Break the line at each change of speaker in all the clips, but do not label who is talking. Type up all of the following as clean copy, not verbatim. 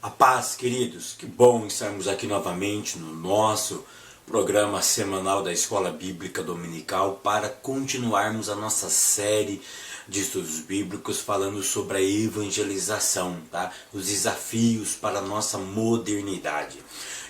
A paz, queridos, que bom estarmos aqui novamente no nosso programa semanal da Escola Bíblica Dominical para continuarmos a nossa série de estudos bíblicos falando sobre a evangelização, tá? Os desafios para a nossa modernidade.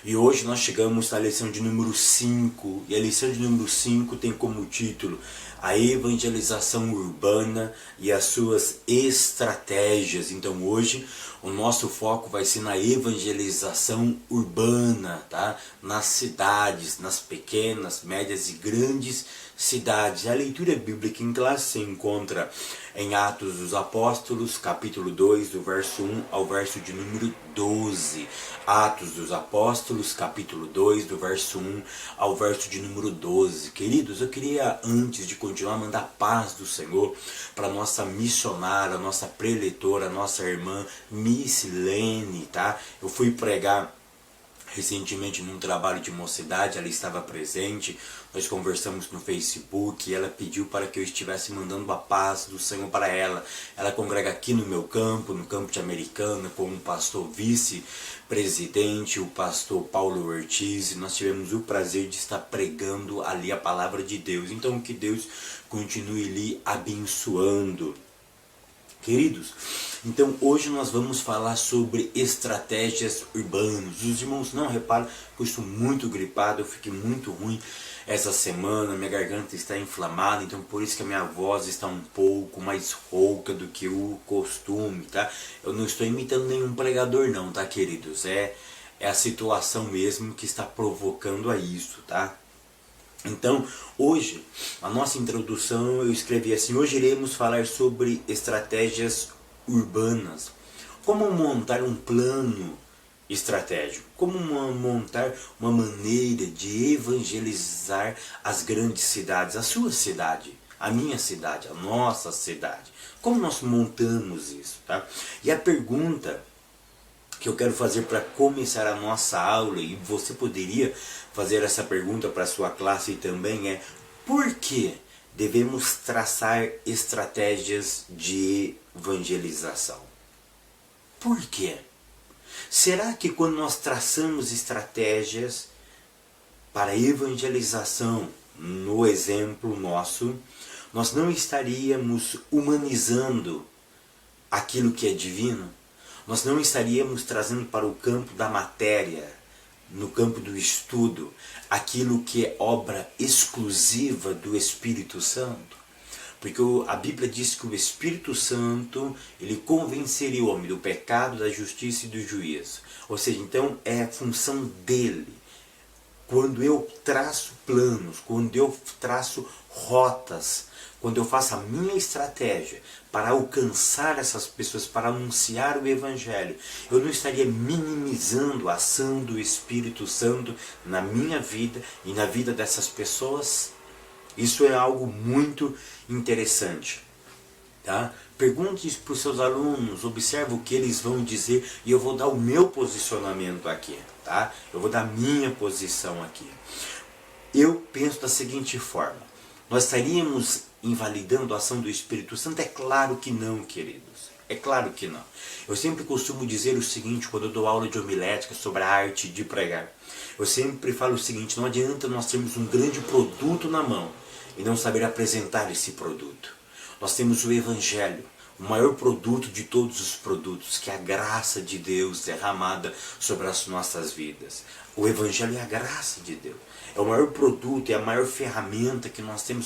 E hoje nós chegamos à lição de número 5, e a lição de número 5 tem como título a evangelização urbana e as suas estratégias. Então hoje o nosso foco vai ser na evangelização urbana, tá? Nas cidades, nas pequenas, médias e grandes cidades. A leitura bíblica em classe se encontra em Atos dos Apóstolos, capítulo 2, do verso 1 ao verso de número 12. Atos dos Apóstolos, capítulo 2, do verso 1 ao verso de número 12. Queridos, eu queria, antes de continuar, mandar a paz do Senhor para a nossa missionária, a nossa preletora, a nossa irmã Miss Lene, tá? Eu fui pregar recentemente num trabalho de mocidade, ela estava presente, nós conversamos no Facebook e ela pediu para que eu estivesse mandando a paz do Senhor para ela. Ela congrega aqui no meu campo, no campo de Americana, com o pastor vice-presidente, o pastor Paulo Ortiz, e nós tivemos o prazer de estar pregando ali a palavra de Deus. Então que Deus continue lhe abençoando. Queridos, então hoje nós vamos falar sobre estratégias urbanas. Os irmãos não reparam que eu estou muito gripado, eu fiquei muito ruim essa semana, minha garganta está inflamada, então por isso que a minha voz está um pouco mais rouca do que o costume, tá? Eu não estou imitando nenhum pregador não, tá, queridos? É a situação mesmo que está provocando a isso, tá? Então, hoje, a nossa introdução eu escrevi assim: hoje iremos falar sobre estratégias urbanas. Como montar um plano estratégico, como montar uma maneira de evangelizar as grandes cidades, a sua cidade, a minha cidade, a nossa cidade. Como nós montamos isso, tá? E a pergunta que eu quero fazer para começar a nossa aula, e você poderia fazer essa pergunta para a sua classe também, é: por que devemos traçar estratégias de evangelização? Por quê? Será que quando nós traçamos estratégias para evangelização, no exemplo nosso, nós não estaríamos humanizando aquilo que é divino? Nós não estaríamos trazendo para o campo da matéria, no campo do estudo, aquilo que é obra exclusiva do Espírito Santo? Porque a Bíblia diz que o Espírito Santo, ele convenceria o homem do pecado, da justiça e do juízo. Ou seja, então é a função dele. Quando eu traço planos, quando eu traço rotas, quando eu faço a minha estratégia para alcançar essas pessoas, para anunciar o Evangelho, eu não estaria minimizando a ação do Espírito Santo na minha vida e na vida dessas pessoas? Isso é algo muito interessante, tá? Pergunte para os seus alunos, observe o que eles vão dizer e eu vou dar o meu posicionamento aqui, tá? Eu vou dar a minha posição aqui. Eu penso da seguinte forma: nós estaríamos invalidando a ação do Espírito Santo? É claro que não, queridos. É claro que não. Eu sempre costumo dizer o seguinte quando eu dou aula de homilética sobre a arte de pregar. Eu sempre falo o seguinte: não adianta nós termos um grande produto na mão e não saber apresentar esse produto. Nós temos o Evangelho, o maior produto de todos os produtos, que é a graça de Deus derramada sobre as nossas vidas. O Evangelho é a graça de Deus. É o maior produto, é a maior ferramenta que nós temos,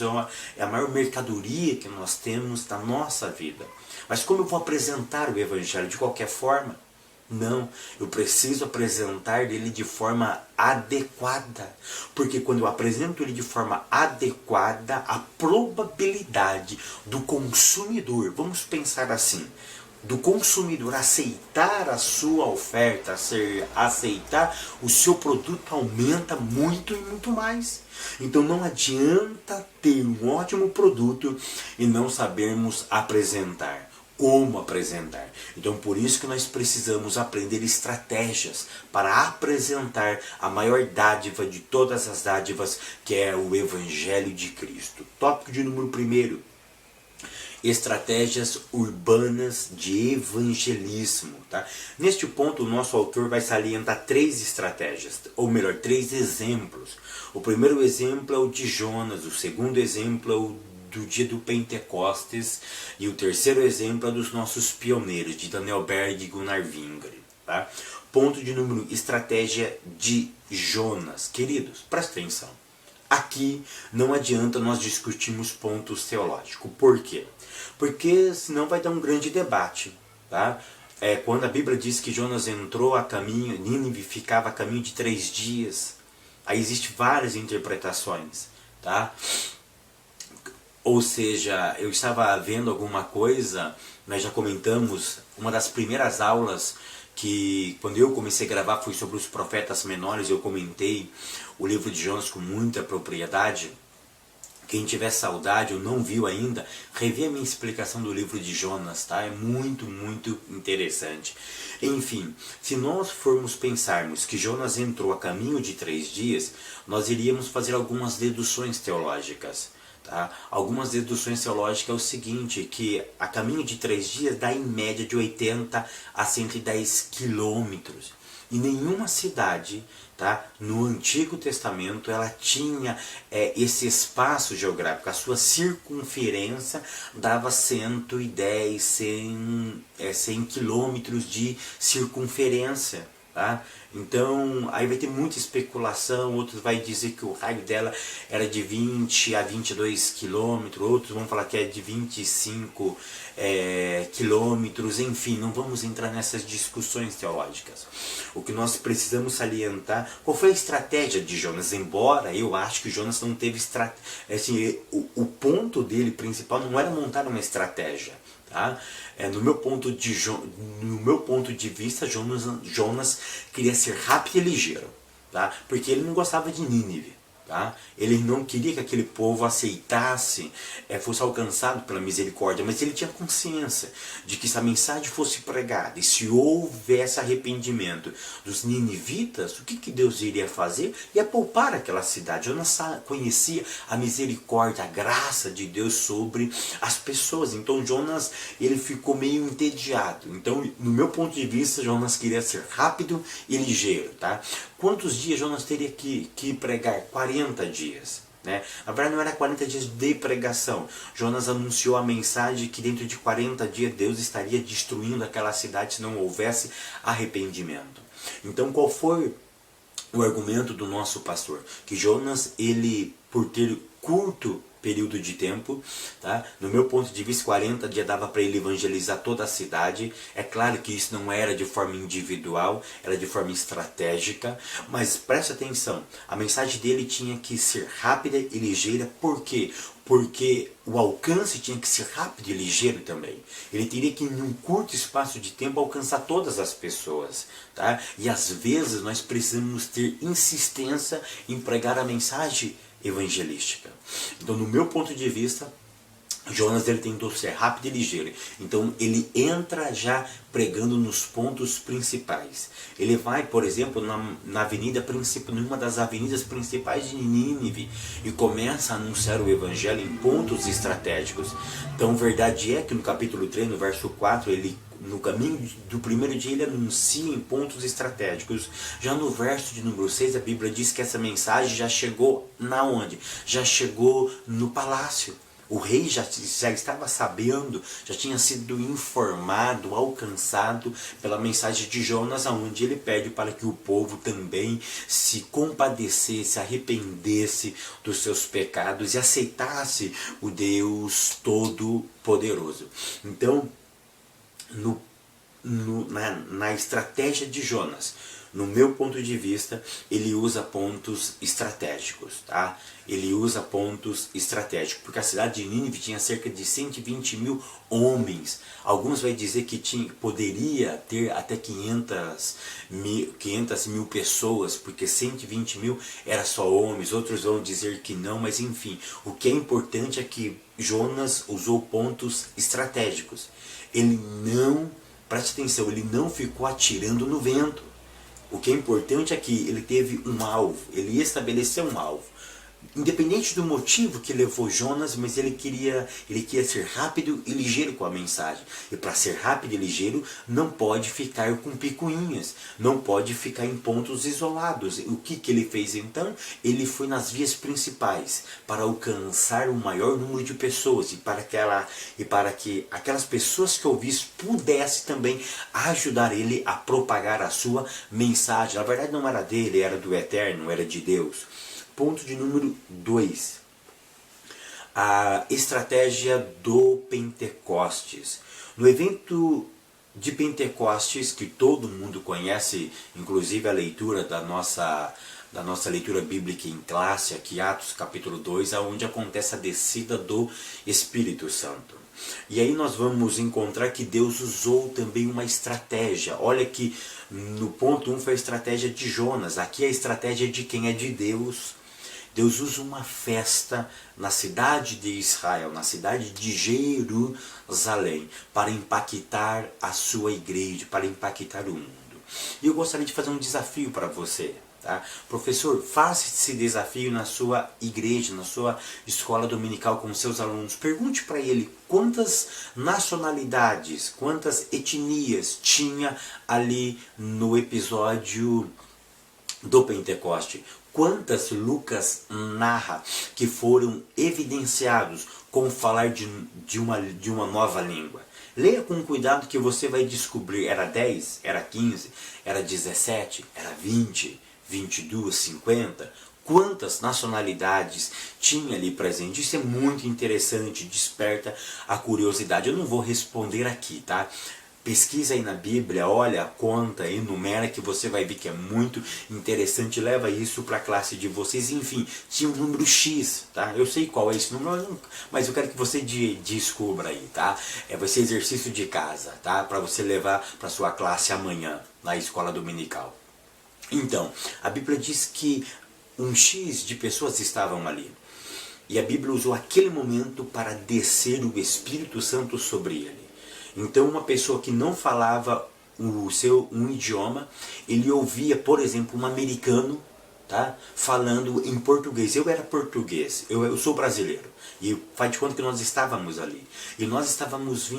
é a maior mercadoria que nós temos na nossa vida. Mas como eu vou apresentar o Evangelho? De qualquer forma? Não, eu preciso apresentar ele de forma adequada. Porque quando eu apresento ele de forma adequada, a probabilidade do consumidor, vamos pensar assim, do consumidor aceitar a sua oferta, aceitar o seu produto aumenta muito e muito mais. Então não adianta ter um ótimo produto e não sabermos apresentar. Como apresentar? Então por isso que nós precisamos aprender estratégias para apresentar a maior dádiva de todas as dádivas, que é o Evangelho de Cristo. Tópico de número 1: estratégias urbanas de evangelismo. Tá? Neste ponto, o nosso autor vai salientar 3 estratégias, ou melhor, 3 exemplos. O primeiro exemplo é o de Jonas, o segundo exemplo é o do dia do Pentecostes, e o terceiro exemplo é dos nossos pioneiros, de Daniel Berg e Gunnar Wingren. Tá? Ponto de número, estratégia de Jonas. Queridos, presta atenção. Aqui não adianta nós discutirmos pontos teológicos. Por quê? Porque senão vai dar um grande debate. Tá? Quando a Bíblia diz que Jonas entrou a caminho, Nínive ficava a caminho de 3 dias. Aí existem várias interpretações. Tá? Ou seja, eu estava vendo alguma coisa, nós já comentamos, uma das primeiras aulas que quando eu comecei a gravar foi sobre os profetas menores, eu comentei o livro de Jonas com muita propriedade. Quem tiver saudade ou não viu ainda, revê a minha explicação do livro de Jonas, tá? É muito, muito interessante. Enfim, se nós formos pensarmos que Jonas entrou a caminho de 3 dias, nós iríamos fazer algumas deduções teológicas. Tá? Algumas deduções teológicas é o seguinte, que a caminho de 3 dias dá em média de 80 a 110 quilômetros. E nenhuma cidade, tá, no Antigo Testamento ela tinha esse espaço geográfico. A sua circunferência dava 110, 100 quilômetros de circunferência. Tá? Então, aí vai ter muita especulação, outros vai dizer que o raio dela era de 20 a 22 quilômetros, outros vão falar que é de 25 quilômetros, enfim, não vamos entrar nessas discussões teológicas. O que nós precisamos salientar, qual foi a estratégia de Jonas, embora eu acho que Jonas não teve estratégia, assim, o ponto dele principal não era montar uma estratégia. Tá? No meu ponto de vista, Jonas queria ser rápido e ligeiro, tá? Porque ele não gostava de Nínive. Tá? Ele não queria que aquele povo aceitasse, fosse alcançado pela misericórdia, mas ele tinha consciência de que se a mensagem fosse pregada e se houvesse arrependimento dos ninivitas, o que Deus iria fazer? Ia poupar aquela cidade. Jonas conhecia a misericórdia, a graça de Deus sobre as pessoas. Então Jonas, ele ficou meio entediado. Então, no meu ponto de vista, Jonas queria ser rápido e ligeiro. Tá? Quantos dias Jonas teria que pregar? 40 dias. Né? Na verdade não era 40 dias de pregação. Jonas anunciou a mensagem que dentro de 40 dias Deus estaria destruindo aquela cidade se não houvesse arrependimento. Então qual foi o argumento do nosso pastor? Que Jonas, ele, por ter curto período de tempo, tá? No meu ponto de vista, 40 dias dava para ele evangelizar toda a cidade. É claro que isso não era de forma individual, era de forma estratégica, mas preste atenção, a mensagem dele tinha que ser rápida e ligeira. Por quê? Porque o alcance tinha que ser rápido e ligeiro também. Ele teria que, em um curto espaço de tempo, alcançar todas as pessoas. Tá? E às vezes nós precisamos ter insistência em pregar a mensagem evangelística. Então, no meu ponto de vista, Jonas, ele tentou ser rápido e ligeiro. Então ele entra já pregando nos pontos principais. Ele vai, por exemplo, na avenida principal, numa das avenidas principais de Nínive, e começa a anunciar o evangelho em pontos estratégicos. Então, verdade é que no capítulo 3, no verso 4, ele, no caminho do primeiro dia, ele anuncia em pontos estratégicos. Já no verso de número 6, a Bíblia diz que essa mensagem já chegou na onde? Já chegou no palácio. O rei já estava sabendo, já tinha sido informado, alcançado pela mensagem de Jonas, onde ele pede para que o povo também se compadecesse, arrependesse dos seus pecados e aceitasse o Deus Todo-Poderoso. Então, na estratégia de Jonas, no meu ponto de vista, ele usa pontos estratégicos, tá? Ele usa pontos estratégicos, porque a cidade de Nínive tinha cerca de 120 mil homens. Alguns vão dizer que poderia ter até 500 mil pessoas, porque 120 mil era só homens. Outros vão dizer que não, mas enfim, o que é importante é que Jonas usou pontos estratégicos. Ele não, preste atenção, ele não ficou atirando no vento. O que é importante é que ele teve um alvo, ele estabeleceu um alvo. independente do motivo que levou Jonas, mas ele queria ser rápido e ligeiro com a mensagem. E para ser rápido e ligeiro, não pode ficar com picuinhas, não pode ficar em pontos isolados. O que ele fez então? Ele foi nas vias principais para alcançar o maior número de pessoas e para que aquelas pessoas que ouvissem pudessem também ajudar ele a propagar a sua mensagem. Na verdade não era dele, era do Eterno, era de Deus. Ponto de número 2. A estratégia do Pentecostes. No evento de Pentecostes, que todo mundo conhece, inclusive a leitura da nossa leitura bíblica em classe, aqui Atos capítulo 2, onde acontece a descida do Espírito Santo. E aí nós vamos encontrar que Deus usou também uma estratégia. Olha que no ponto 1 foi a estratégia de Jonas, aqui é a estratégia de quem é de Deus. Deus usa uma festa na cidade de Israel, na cidade de Jerusalém, para impactar a sua igreja, para impactar o mundo. E eu gostaria de fazer um desafio para você. Tá? Professor, faça esse desafio na sua igreja, na sua escola dominical com seus alunos. Pergunte para ele quantas nacionalidades, quantas etnias tinha ali no episódio do Pentecoste. Quantas Lucas narra que foram evidenciados com falar de uma nova língua. Leia com cuidado que você vai descobrir, era 10, era 15, era 17, era 20, 22, 50, quantas nacionalidades tinha ali presente. Isso é muito interessante, desperta a curiosidade. Eu não vou responder aqui, tá? Pesquisa aí na Bíblia, olha, conta, enumera, que você vai ver que é muito interessante. Leva isso para a classe de vocês. Enfim, tinha um número X, tá? Eu sei qual é esse número, mas eu quero que você descubra aí, tá? Vai ser exercício de casa, tá? Para você levar para sua classe amanhã, na escola dominical. Então, a Bíblia diz que um X de pessoas estavam ali. E a Bíblia usou aquele momento para descer o Espírito Santo sobre ele. Então uma pessoa que não falava um idioma, ele ouvia, por exemplo, um americano, tá, falando em português. Eu era português, eu sou brasileiro. E faz de conta que nós estávamos ali. E nós estávamos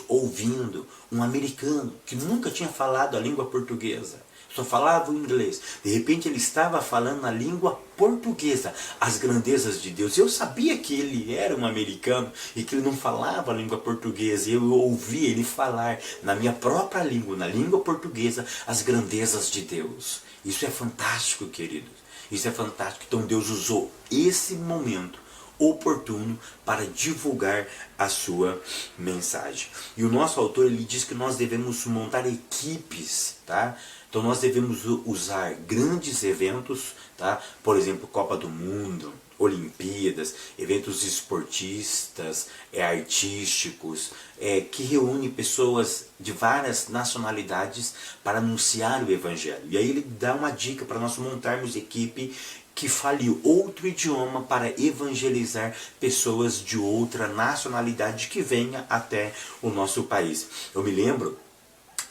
ouvindo um americano que nunca tinha falado a língua portuguesa. Só falava o inglês. De repente ele estava falando a língua portuguesa, as grandezas de Deus. Eu sabia que ele era um americano e que ele não falava a língua portuguesa. Eu ouvia ele falar na minha própria língua, na língua portuguesa, as grandezas de Deus. Isso é fantástico, queridos. Isso é fantástico. Então Deus usou esse momento oportuno para divulgar a sua mensagem. E o nosso autor, ele diz que nós devemos montar equipes, tá? Então nós devemos usar grandes eventos, tá? Por exemplo, Copa do Mundo, Olimpíadas, eventos esportistas, artísticos, que reúnem pessoas de várias nacionalidades para anunciar o Evangelho. E aí ele dá uma dica para nós montarmos equipe que fale outro idioma para evangelizar pessoas de outra nacionalidade que venha até o nosso país. Eu me lembro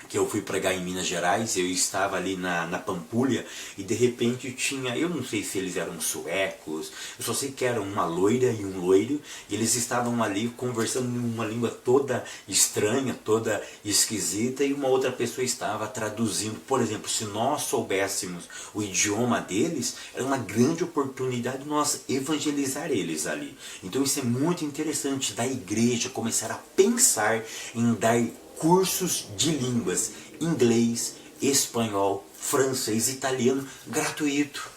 que eu fui pregar em Minas Gerais, eu estava ali na Pampulha e de repente tinha, eu não sei se eles eram suecos, eu só sei que eram uma loira e um loiro, e eles estavam ali conversando em uma língua toda estranha, toda esquisita, e uma outra pessoa estava traduzindo. Por exemplo, se nós soubéssemos o idioma deles, era uma grande oportunidade de nós evangelizar eles ali. Então isso é muito interessante, da igreja começar a pensar em dar cursos de línguas, inglês, espanhol, francês, italiano, gratuito,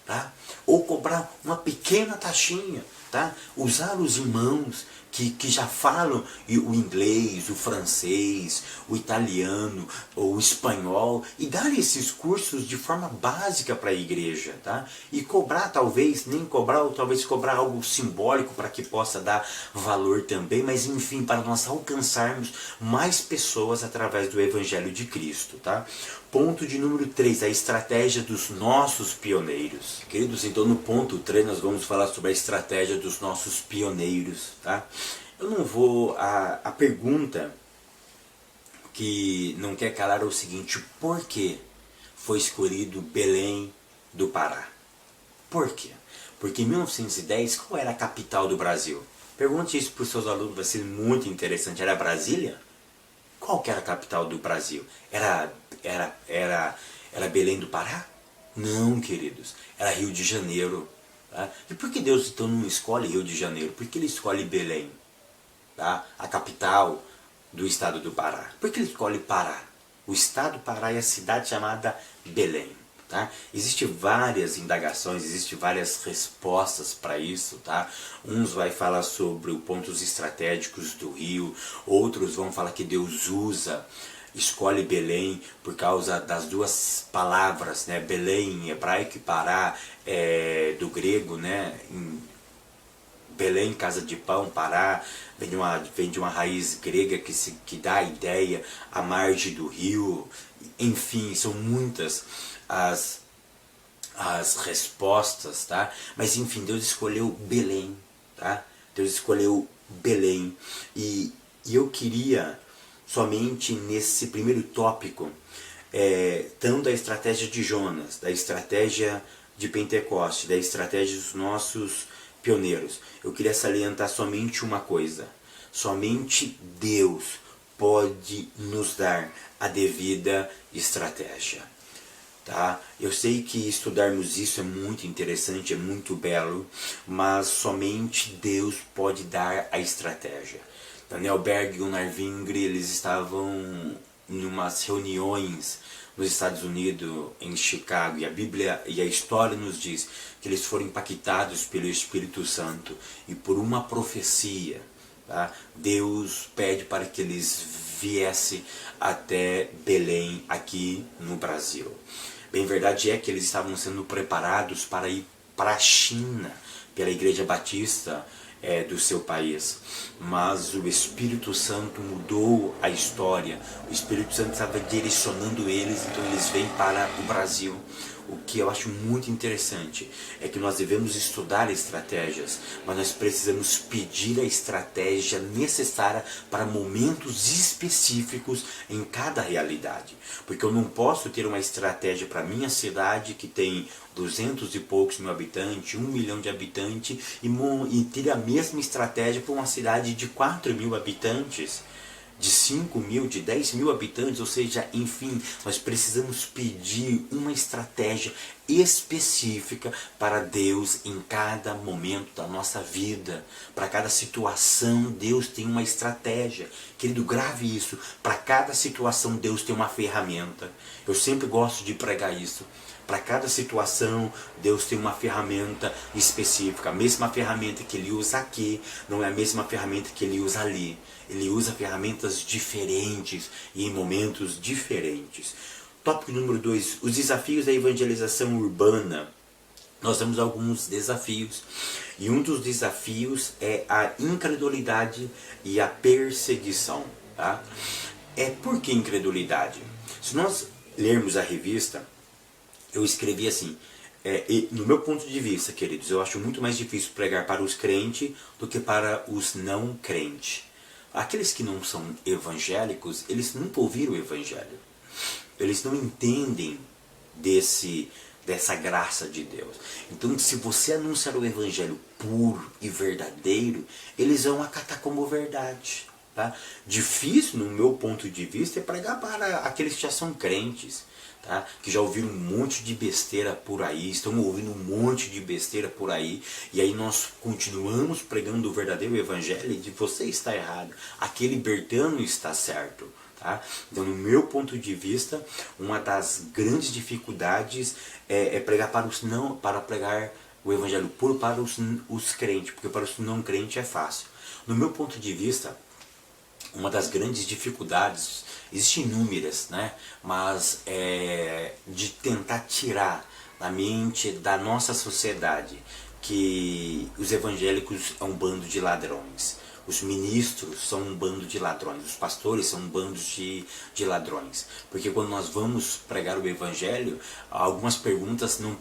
tá? Ou cobrar uma pequena taxinha, tá? Usar os irmãos que já falam o inglês, o francês, o italiano, o espanhol, e dar esses cursos de forma básica para a igreja, tá? E cobrar, talvez, nem cobrar, ou talvez cobrar algo simbólico para que possa dar valor também, mas enfim, para nós alcançarmos mais pessoas através do Evangelho de Cristo, tá? Ponto de número 3, a estratégia dos nossos pioneiros. Queridos, então no ponto 3 nós vamos falar sobre a estratégia dos nossos pioneiros, tá? Eu não vou... A pergunta que não quer calar é o seguinte: por que foi escolhido Belém do Pará? Por quê? Porque em 1910, qual era a capital do Brasil? Pergunte isso para os seus alunos, vai ser muito interessante. Era Brasília? Qual que era a capital do Brasil? Era Belém do Pará? Não, queridos. Era Rio de Janeiro. Tá? E por que Deus então não escolhe Rio de Janeiro? Por que ele escolhe Belém? Tá? A capital do estado do Pará. Por que ele escolhe Pará? O estado do Pará é a cidade chamada Belém. Tá? Existem várias indagações, existem várias respostas para isso. Tá? Uns vai falar sobre os pontos estratégicos do rio, outros vão falar que Deus escolhe Belém por causa das duas palavras, né? Belém em hebraico e Pará do grego, né? Belém, casa de pão, Pará, vem de uma raiz grega que dá a ideia, a margem do rio. Enfim, são muitas as respostas, tá? Mas enfim, Deus escolheu Belém, tá? Deus escolheu Belém. E eu queria, somente nesse primeiro tópico, tanto da estratégia de Jonas, da estratégia de Pentecoste, da estratégia dos nossos pioneiros, eu queria salientar somente uma coisa: somente Deus pode nos dar a devida estratégia. Tá? Eu sei que estudarmos isso é muito interessante, é muito belo, mas somente Deus pode dar a estratégia. Daniel Berg e Gunnar Wingre, eles estavam em umas reuniões nos Estados Unidos, em Chicago, e a Bíblia e a história nos diz que eles foram impactados pelo Espírito Santo e por uma profecia. Tá? Deus pede para que eles viessem até Belém, aqui no Brasil. Bem, verdade é que eles estavam sendo preparados para ir para a China, pela Igreja Batista do seu país. Mas o Espírito Santo mudou a história, o Espírito Santo estava direcionando eles, então eles vêm para o Brasil. O que eu acho muito interessante é que nós devemos estudar estratégias, mas nós precisamos pedir a estratégia necessária para momentos específicos em cada realidade. Porque eu não posso ter uma estratégia para minha cidade, que tem 200 e poucos mil habitantes, 1 milhão de habitantes, e ter a mesma estratégia para uma cidade de 4 mil habitantes, de 5 mil, de 10 mil habitantes. Ou seja, enfim, nós precisamos pedir uma estratégia específica para Deus em cada momento da nossa vida. Para cada situação, Deus tem uma estratégia. Querido, grave isso. Para cada situação, Deus tem uma ferramenta. Eu sempre gosto de pregar isso. Para cada situação, Deus tem uma ferramenta específica. A mesma ferramenta que Ele usa aqui não é a mesma ferramenta que Ele usa ali. Ele usa ferramentas diferentes e em momentos diferentes. Tópico número 2. Os desafios da evangelização urbana. Nós temos alguns desafios. E um dos desafios é a incredulidade e a perseguição. Tá? Por que incredulidade? Se nós lermos a revista, eu escrevi assim: no meu ponto de vista, queridos, eu acho muito mais difícil pregar para os crentes do que para os não crentes. Aqueles que não são evangélicos, eles nunca ouviram o evangelho. Eles não entendem dessa graça de Deus. Então, se você anunciar o evangelho puro e verdadeiro, eles vão acatar como verdade. Tá? Difícil, no meu ponto de vista, é pregar para aqueles que já são crentes. Tá? Que já ouviram um monte de besteira por aí, estão ouvindo um monte de besteira por aí, e aí nós continuamos pregando o verdadeiro evangelho e você está errado, aquele libertano está certo. Tá? Então, no meu ponto de vista, uma das grandes dificuldades é pregar para pregar o evangelho puro para os crentes, porque para os não crentes é fácil. No meu ponto de vista, uma das grandes dificuldades, existem inúmeras, né? Mas de tentar tirar da mente da nossa sociedade que os evangélicos é um bando de ladrões, os ministros são um bando de ladrões, os pastores são um bando de ladrões. Porque quando nós vamos pregar o evangelho, algumas perguntas não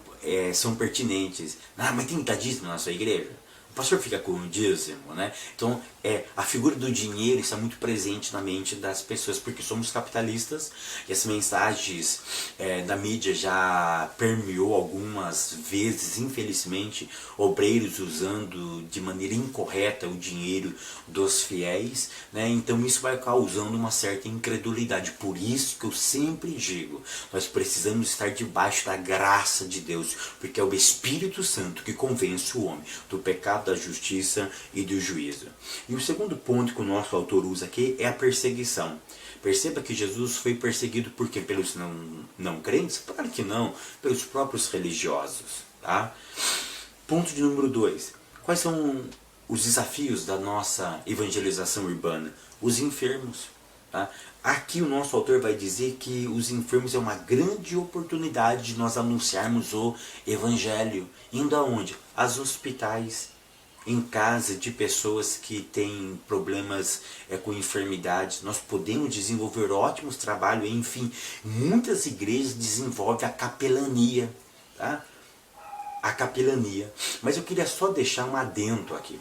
são pertinentes. Mas tem dízimo na sua igreja? pastor fica com o dízimo, né? Então, a figura do dinheiro está muito presente na mente das pessoas, porque somos capitalistas e as mensagens da mídia já permeou algumas vezes, infelizmente, obreiros usando de maneira incorreta o dinheiro dos fiéis, né? Então isso vai causando uma certa incredulidade. Por isso que eu sempre digo, nós precisamos estar debaixo da graça de Deus, porque é o Espírito Santo que convence o homem do pecado, da justiça e do juízo. E o segundo ponto que o nosso autor usa aqui é a perseguição. Perceba que Jesus foi perseguido por quê? Pelos não crentes? Claro que não, pelos próprios religiosos. Tá? Ponto de número 2. Quais são os desafios da nossa evangelização urbana? Os enfermos. Tá? Aqui o nosso autor vai dizer que os enfermos é uma grande oportunidade de nós anunciarmos o evangelho. Indo aonde? Aos hospitais, em casa de pessoas que têm problemas com enfermidades. Nós podemos desenvolver ótimos trabalhos, enfim, muitas igrejas desenvolvem a capelania, tá? A capelania. Mas eu queria só deixar um adendo aqui,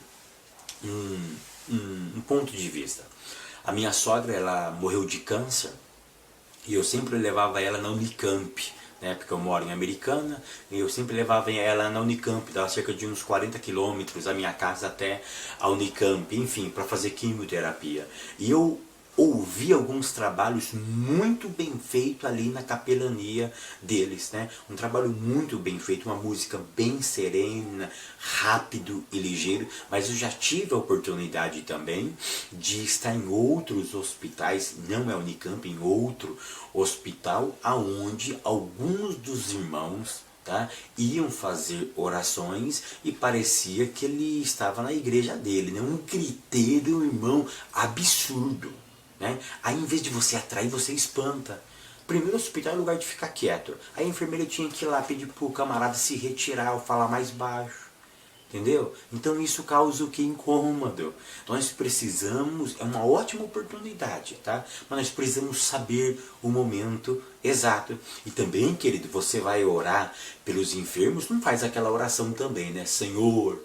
um ponto de vista. A minha sogra, ela morreu de câncer e eu sempre levava ela na Unicamp, né, porque eu moro em Americana, e eu sempre levava ela na Unicamp, dava cerca de uns 40 quilômetros da minha casa até a Unicamp, enfim, para fazer quimioterapia. E eu ouvi alguns trabalhos muito bem feitos ali na capelania deles, né? Um trabalho muito bem feito, uma música bem serena, rápido e ligeiro, mas eu já tive a oportunidade também de estar em outros hospitais, não é Unicamp, em outro hospital, aonde alguns dos irmãos, tá, iam fazer orações e parecia que ele estava na igreja dele, né? Um critério, irmão, absurdo. Né? Aí em vez de você atrair, você espanta. Primeiro, o hospital é lugar de ficar quieto. Aí a enfermeira tinha que ir lá pedir pro camarada se retirar ou falar mais baixo. Entendeu? Então isso causa o que? Incômodo. Nós precisamos, é uma ótima oportunidade, tá? Mas nós precisamos saber o momento exato. E também, querido, você vai orar pelos enfermos, não faz aquela oração também, né? Senhor,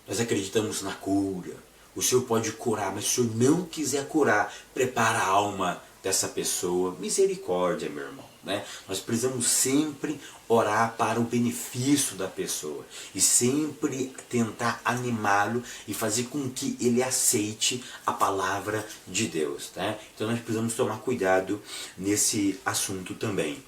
nós acreditamos na cura. O Senhor pode curar, mas se o Senhor não quiser curar, prepara a alma dessa pessoa. Misericórdia, meu irmão. Né? Nós precisamos sempre orar para o benefício da pessoa. E sempre tentar animá-lo e fazer com que ele aceite a palavra de Deus. Né? Então nós precisamos tomar cuidado nesse assunto também.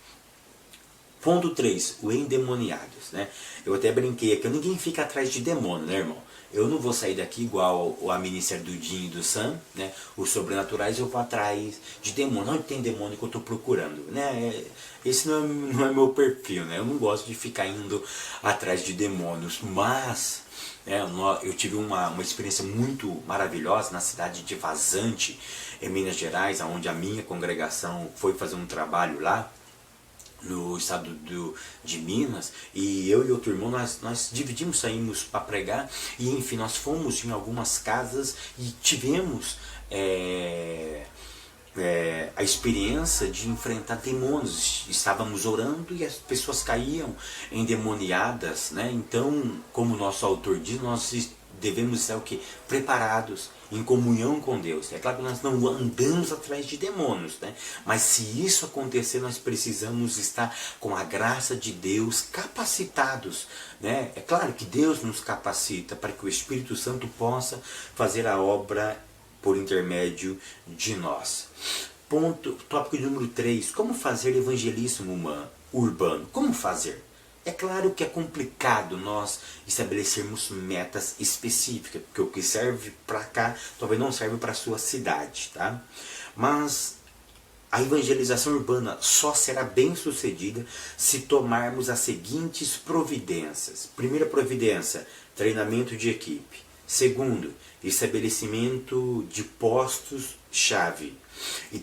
Ponto 3, o endemoniados. Né? Eu até brinquei aqui, ninguém fica atrás de demônio, né, irmão? Eu não vou sair daqui igual a ministério do Dinho e do Sam, né? Os sobrenaturais, eu vou atrás de demônio. Onde tem demônio que eu estou procurando, né? Esse não é meu perfil, né? Eu não gosto de ficar indo atrás de demônios, mas eu tive uma experiência muito maravilhosa na cidade de Vazante, em Minas Gerais, onde a minha congregação foi fazer um trabalho lá, no estado de Minas, e eu e outro irmão, nós dividimos, saímos para pregar, e enfim, nós fomos em algumas casas e tivemos a experiência de enfrentar demônios. Estávamos orando e as pessoas caíam endemoniadas, né? Então, como o nosso autor diz, nós devemos estar o quê? Preparados, em comunhão com Deus. É claro que nós não andamos atrás de demônios, né? Mas se isso acontecer, nós precisamos estar com a graça de Deus capacitados, né? É claro que Deus nos capacita para que o Espírito Santo possa fazer a obra por intermédio de nós. Tópico número 3. Como fazer evangelismo urbano? Como fazer? É claro que é complicado nós estabelecermos metas específicas, porque o que serve para cá talvez não serve para a sua cidade, tá? Mas a evangelização urbana só será bem sucedida se tomarmos as seguintes providências. Primeira providência, treinamento de equipe. Segundo, estabelecimento de postos-chave. E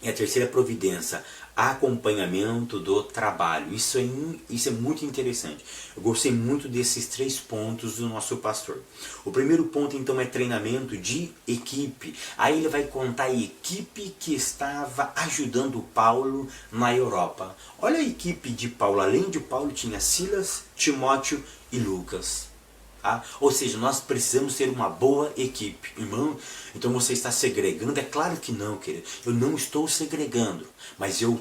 a terceira providência, acompanhamento do trabalho. Isso é muito interessante. Eu gostei muito desses 3 pontos do nosso pastor. O primeiro ponto então é treinamento de equipe. Aí ele vai contar a equipe que estava ajudando Paulo na Europa. Olha a equipe de Paulo. Além de Paulo tinha Silas, Timóteo e Lucas. Ou seja, nós precisamos ter uma boa equipe, irmão. Então você está segregando? É claro que não, querido. Eu não estou segregando, mas eu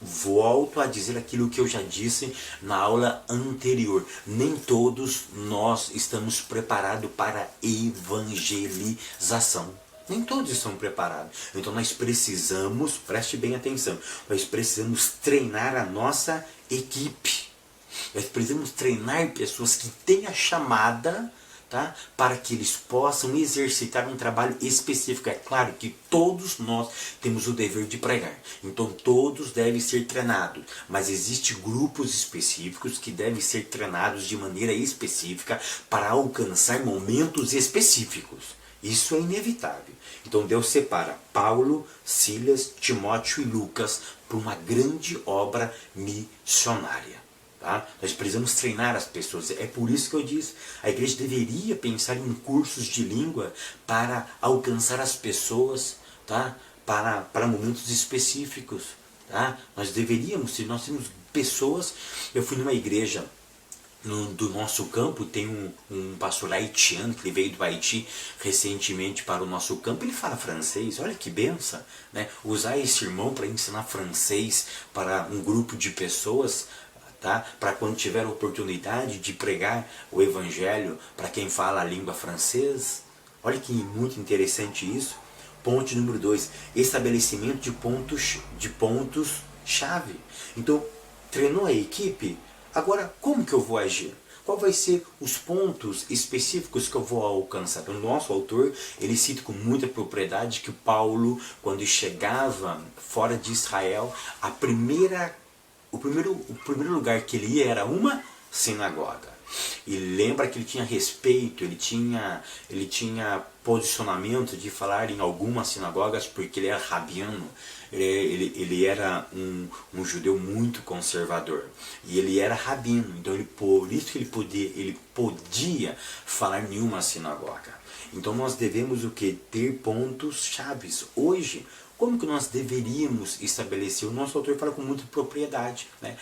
volto a dizer aquilo que eu já disse na aula anterior. Nem todos nós estamos preparados para evangelização. Nem todos estão preparados. Então nós precisamos, preste bem atenção, nós precisamos treinar a nossa equipe. Nós precisamos treinar pessoas que têm a chamada, tá? Para que eles possam exercitar um trabalho específico. É claro que todos nós temos o dever de pregar. Então todos devem ser treinados. Mas existem grupos específicos que devem ser treinados de maneira específica para alcançar momentos específicos. Isso é inevitável. Então Deus separa Paulo, Silas, Timóteo e Lucas para uma grande obra missionária. Tá? Nós precisamos treinar as pessoas. É por isso que eu disse, a igreja deveria pensar em cursos de língua para alcançar as pessoas, tá? Para momentos específicos. Tá? Nós deveríamos, se nós temos pessoas... Eu fui numa igreja do nosso campo, tem um pastor haitiano que ele veio do Haiti recentemente para o nosso campo. Ele fala francês, olha que benção, né? Usar esse irmão para ensinar francês para um grupo de pessoas... Tá? Para quando tiver a oportunidade de pregar o evangelho para quem fala a língua francesa. Olha que muito interessante isso. Ponto número 2, estabelecimento de pontos chave. Então, treinou a equipe, agora como que eu vou agir? Qual vai ser os pontos específicos que eu vou alcançar? O nosso autor, ele cita com muita propriedade que Paulo, quando chegava fora de Israel, o primeiro lugar que ele ia era uma sinagoga. E lembra que ele tinha respeito, ele tinha posicionamento de falar em algumas sinagogas porque ele era rabiano. Ele era um judeu muito conservador. E ele era rabino, então por isso que ele podia falar em uma sinagoga. Então nós devemos o que? Ter pontos chaves. Hoje, como que nós deveríamos estabelecer? O nosso autor fala com muita propriedade. Né?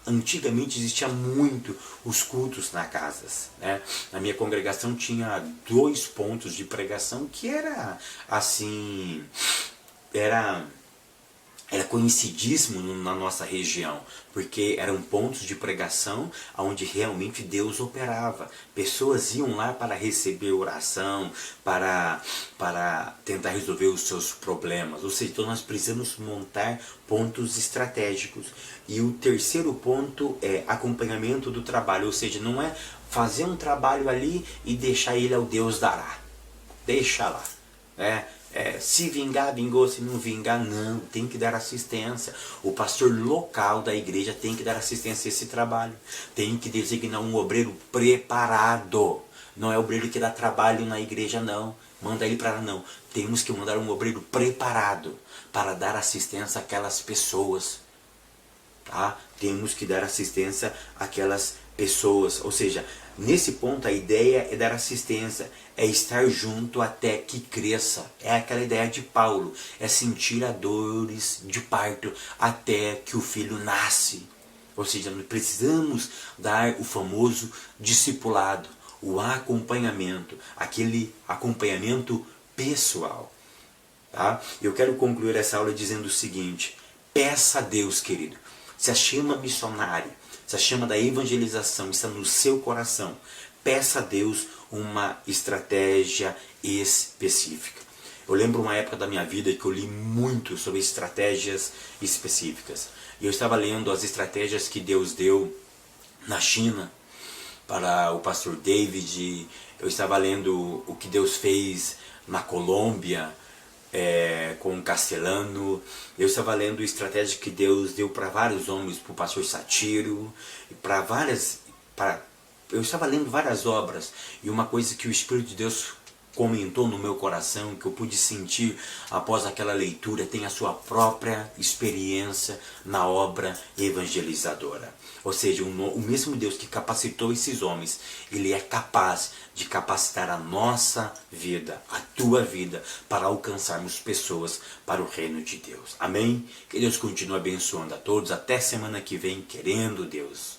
Antigamente existia muito os cultos nas casas. Né? Na minha congregação tinha 2 pontos de pregação que era assim, era conhecidíssimo na nossa região, porque eram pontos de pregação onde realmente Deus operava. Pessoas iam lá para receber oração, para tentar resolver os seus problemas. Ou seja, então nós precisamos montar pontos estratégicos. E o terceiro ponto é acompanhamento do trabalho, ou seja, não é fazer um trabalho ali e deixar ele ao Deus dará. Deixa lá. Se vingar, vingou, se não vingar, não, tem que dar assistência. O pastor local da igreja tem que dar assistência a esse trabalho. Tem que designar um obreiro preparado. Não é obreiro que dá trabalho na igreja, não. Manda ele para lá, não. Temos que mandar um obreiro preparado para dar assistência àquelas pessoas. Tá? Temos que dar assistência àquelas pessoas. Ou seja, nesse ponto a ideia é dar assistência, é estar junto até que cresça. É aquela ideia de Paulo, é sentir as dores de parto até que o filho nasce. Ou seja, nós precisamos dar o famoso discipulado, o acompanhamento, aquele acompanhamento pessoal. Tá? Eu quero concluir essa aula dizendo o seguinte: peça a Deus, querido, se a chama missionária, se a chama da evangelização está no seu coração, peça a Deus uma estratégia específica. Eu lembro uma época da minha vida que eu li muito sobre estratégias específicas. E eu estava lendo as estratégias que Deus deu na China para o pastor David. Eu estava lendo o que Deus fez na Colômbia com o Castelano. Eu estava lendo estratégia que Deus deu para vários homens, para o pastor Satiro, eu estava lendo várias obras, e uma coisa que o Espírito de Deus comentou no meu coração, que eu pude sentir após aquela leitura, tem a sua própria experiência na obra evangelizadora. Ou seja, o mesmo Deus que capacitou esses homens, Ele é capaz de capacitar a nossa vida, a tua vida, para alcançarmos pessoas para o reino de Deus. Amém? Que Deus continue abençoando a todos. Até semana que vem, querendo Deus.